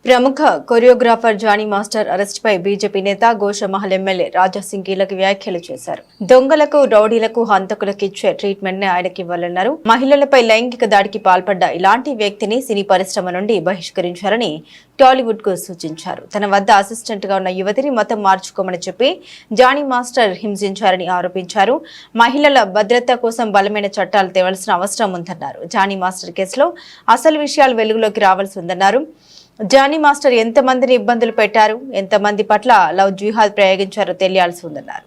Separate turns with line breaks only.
ప్రముఖ choreographer Johnny master arrest పై BJP నేత Goshamahal MLA Raja Singh కీలక వ్యాఖ్యలు చేశారు. దొంగలకు, రౌడీలకు, హంతకులకు ఇచ్చే ట్రీట్మెంట్ ని ఆయనకి ఇవ్వాలన్నారు. మహిళలపై లైంగిక దాడికి పాల్పడ్డ ఇలాంటి వ్యక్తిని సినీ పరిశ్రమ నుండి బహిష్కరించాలని టాలీవుడ్ కు సూచించారు. తన వద్ద అసిస్టెంట్ గా ఉన్న యువతిని మతం మార్చుకోమని చెప్పి జానీ మాస్టర్ హింసించారని ఆరోపించారు. మహిళల భద్రత కోసం బలమైన చట్టాలు తేవాల్సిన అవసరం ఉందన్నారు. జానీ మాస్టర్ కేసులో అసలు విషయాలు వెలుగులోకి రావాల్సి ఉందన్నారు. జానీ మాస్టర్ ఎంతమందిని ఇబ్బందులు పెట్టారు, ఎంతమంది పట్ల లవ్ జిహాద్ ప్రయోగించారో తెలియాల్సి ఉందన్నారు.